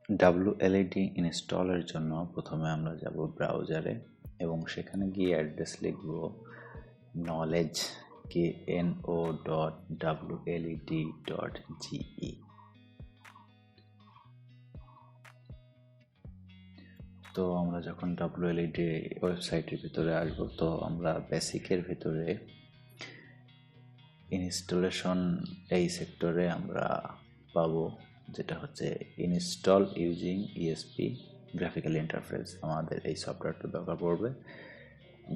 WLED ইনস্টলের জন্য প্রথমে আমরা যাব ব্রাউজারে এবং সেখানে গিয়ে অ্যাড্রেস লিখব knowledge.wled.ge। তো আমরা যখন WLED ওয়েবসাইটের ভিতরে আসবো তো আমরা বেসিকের ভিতরে ইনস্টলেশন এই সেক্টরে আমরা পাবো, যেটা হচ্ছে install using ESP graphical interface. আমাদের এই সফটওয়্যারটা দরকার পড়বে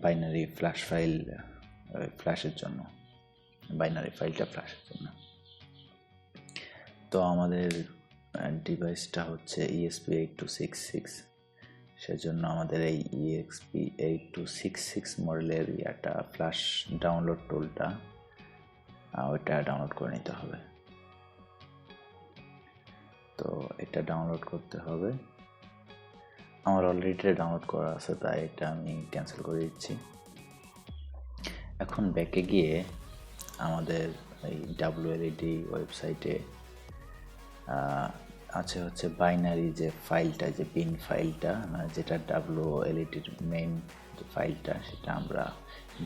বাইনারি ফ্ল্যাশ ফাইল ফ্ল্যাশের জন্য, বাইনারি ফাইলটা ফ্ল্যাশের জন্য। তো আমাদের ডিভাইসটা হচ্ছে ESP8266, সেজন্য আমাদের এই ESP8266 মডেলের একটা ফ্ল্যাশ ডাউনলোড টুলটা ওইটা ডাউনলোড করে নিতে হবে। তো এটা ডাউনলোড করতে হবে, আমার অলরেডি ডাউনলোড করা আছে তাই এটা আমি ক্যান্সেল করে দিচ্ছি। এখন ব্যাকে গিয়ে আমাদের এই WLED ওয়েবসাইটে আছে হচ্ছে বাইনারি যে ফাইলটা, যে বিন ফাইলটা, যেটা WLEDর মেইন যে ফাইলটা, সেটা আমরা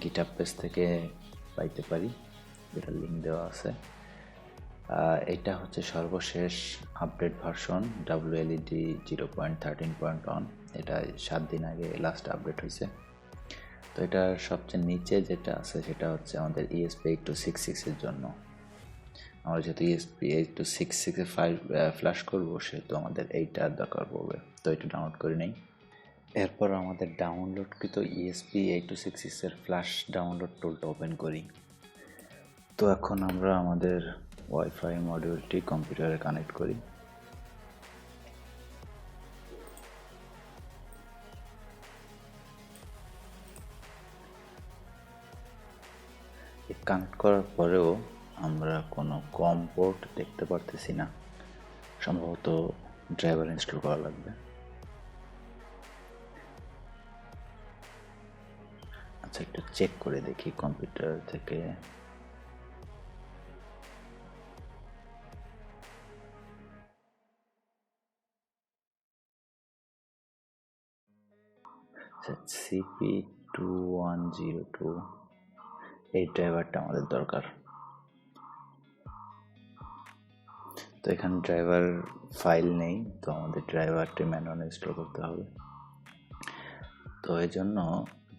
গিটহাব পেজ থেকে পাইতে পারি, যেটা লিঙ্ক দেওয়া আছে। এটা হচ্ছে সর্বশেষ আপডেট ভার্সন WLED 0.13.1, এটা 7 দিন আগে লাস্ট আপডেট হয়েছে। তো এটার সবচেয়ে নিচে যেটা আছে সেটা হচ্ছে আমাদের ESP8266 এর জন্য। আমরা যেহেতু ESP8266 এর ফাইল ফ্ল্যাশ করবো সেহেতু আমাদের এইটার দরকার পড়বে, তো এটা ডাউনলোড করে নেই। এরপর আমাদের ডাউনলোডকৃত ESP8266 এর ফ্ল্যাশ ডাউনলোড টুলটা ওপেন করি। তো এখন আমরা আমাদের ওয়াইফাই মডিউলটি কম্পিউটারে কানেক্ট করি। কানেক্ট করার পরেও আমরা কোনো কম পোর্ট দেখতে পারতেছি না, সম্ভবত ড্রাইভার ইনস্টল করা লাগবে। আচ্ছা, একটু চেক করে দেখি কম্পিউটার থেকে। CP2102 এই ড্রাইভারটা আমাদের দরকার। তো এখানে ড্রাইভার ফাইল নেই, তো আমাদের ড্রাইভারটি ম্যানুয়ালি ইনস্টল করতে হবে। তো এই জন্য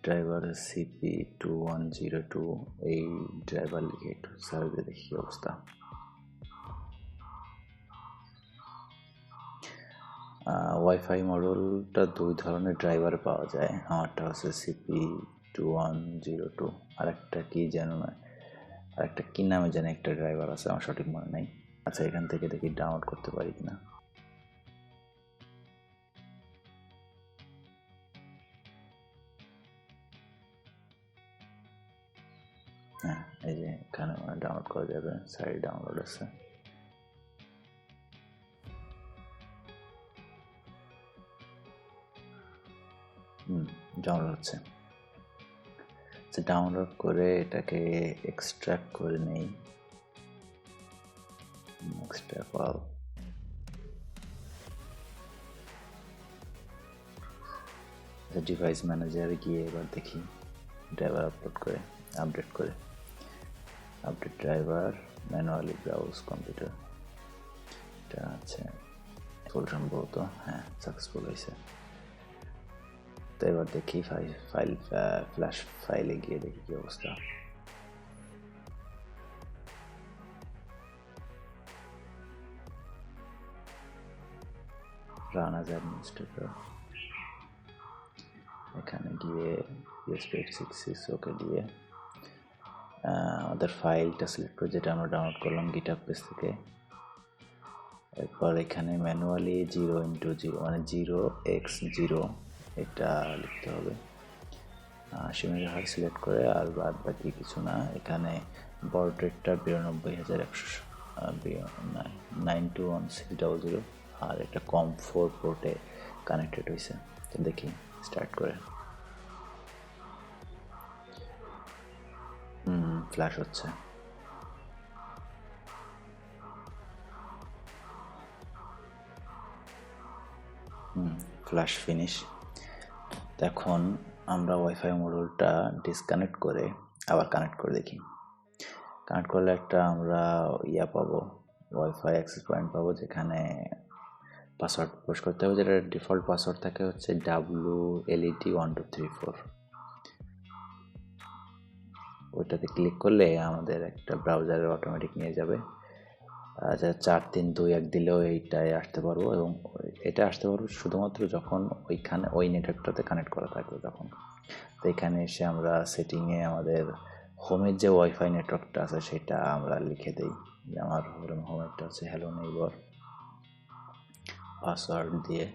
ড্রাইভার CP2102 এই ড্রাইভার লিখে একটু সার্চ দিয়ে দেখি অবস্থা। ওয়াইফাই মডেলটা দুই ধরনের ড্রাইভার পাওয়া যায়, আমারটা হচ্ছে CP2102, আরেকটা কি যেন নয়, আরেকটা কি নামে যেন একটা ড্রাইভার আছে, আমার সঠিক মনে নেই। আচ্ছা, এখান থেকে দেখি ডাউনলোড করতে পারি কিনা। হ্যাঁ, এই যে এখানে ডাউনলোড করা যাবে, সাইড ডাউনলোড আছে। ডাউনলোড হচ্ছে। ডাউনলোড করে এটাকে এক্সট্রাক্ট করে নেই। এক্সট্রাক্ট ফাইল, ডিভাইস ম্যানেজারে গিয়ে এবার দেখি ড্রাইভার আপডেট করে update driver manually browse computer, এটা আছে ফুল সম্ভবত। হ্যাঁ, সাকসেসফুল হয়েছে। তো এবার দেখি ফাইল ফ্ল্যাশ ফাইলে গিয়ে দেখি কি অবস্থা। রান অ্যাজ অ্যাডমিনিস্ট্রেটর, এখানে গিয়ে ESP8266 ওকে দিয়ে আমাদের ফাইলটা সিলেক্ট করে, যেটা আমরা ডাউনলোড করলাম গিটহাব পেজ থেকে। এরপর এখানে ম্যানুয়ালি 0x0 মানে 0x0 এটা লিখতে হবে। 80 মেগাহার্জ সিলেক্ট করে, আর বাদ বাকি কিছু না। এখানে বর্ড রেটটা 92,192.1600, আর এটা COM4 পোর্টে কানেক্টেড হয়েছে। তো দেখি স্টার্ট করে। ফ্ল্যাশ হচ্ছে। Flash finish. এখন আমরা ওয়াইফাই মডিউলটা ডিসকানেক্ট করে আবার কানেক্ট করে দেখি। কানেক্ট করলে একটা আমরা পাবো, ওয়াইফাই অ্যাক্সেস পয়েন্ট পাবো, যেখানে পাসওয়ার্ড পুশ করতে হবে, যেটা ডিফল্ট পাসওয়ার্ড থাকে হচ্ছে WLED1234। ওইটাতে ক্লিক করলে আমাদের একটা ব্রাউজারে অটোমেটিক নিয়ে যাবে। 4321 দিলেও এইটাই আসতে পারবো, এবং এটা আসতে পারবো শুধুমাত্র যখন ওই নেটওয়ার্কটাতে কানেক্ট করা থাকবে তখন। তো এখানে এসে আমরা সেটিংয়ে আমাদের হোমের যে ওয়াইফাই নেটওয়ার্কটা আছে সেটা আমরা লিখে দিই, যে আমার হোমেরটা হচ্ছে হ্যালো নেইবার, পাসওয়ার্ড দিয়ে।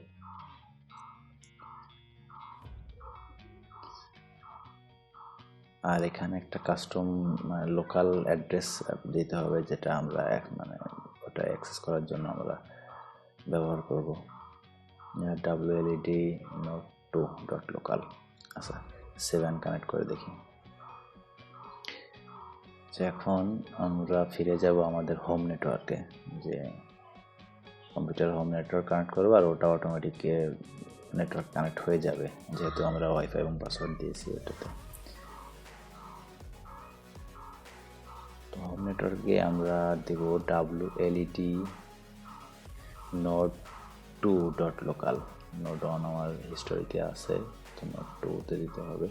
আর এখানে একটা কাস্টম লোকাল অ্যাড্রেস দিতে হবে, যেটা আমরা ওটা অ্যাক্সেস করার জন্য আমরা ব্যবহার করব। WLED Nodemcu.local। আচ্ছা, 7 কানেক্ট করে দেখি। এখন আমরা ফিরে যাব আমাদের হোম নেটওয়ার্কে, যে কম্পিউটার হোম নেটওয়ার্ক কানেক্ট করবো, আর ওটা অটোমেটিক নেটওয়ার্ক কানেক্ট হয়ে যাবে, যেহেতু আমরা ওয়াইফাই এবং পাসওয়ার্ড দিয়েছি ওটাতে। তো হোম নেটওয়ার্কে আমরা দেব WLED Node2.local। নোড 1 আমার হিস্টোরিতে আছে, তো নোড 2-তে দিতে হবে।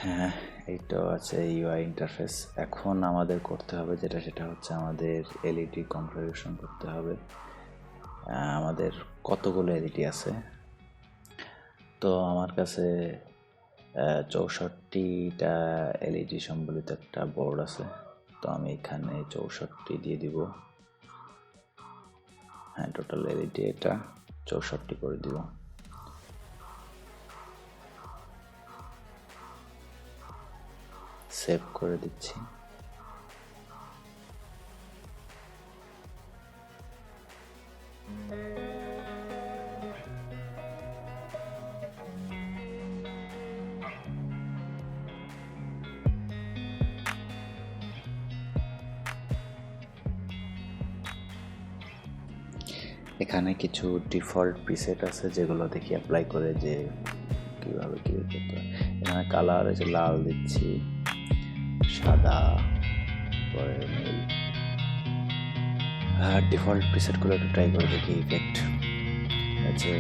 হ্যাঁ, এইটাও আছে ইউআই ইন্টারফেস। এখন আমাদের করতে হবে সেটা হচ্ছে আমাদের এলইডি কনফিগারেশন করতে হবে। আমাদের কতগুলো এলইডি আছে, তো আমার কাছে 64টা এলইডি সম্বলিত একটা বোর্ড আছে, তো আমি এখানে 64 দিয়ে দিব। হ্যাঁ, টোটাল এলইডি এটা 64 করে দিব। সেভ করে দিচ্ছি। এখানে কিছু ডিফল্ট প্রিসেট আছে, যেগুলো দেখি অ্যাপ্লাই করে যে কীভাবে কী করতে হয়। এখানে কালার আছে, লাল দিচ্ছি, সাদা, পরে নীল। ডিফল্ট প্রিসেটগুলো একটু ট্রাই করে দেখি। ইফেক্ট আছে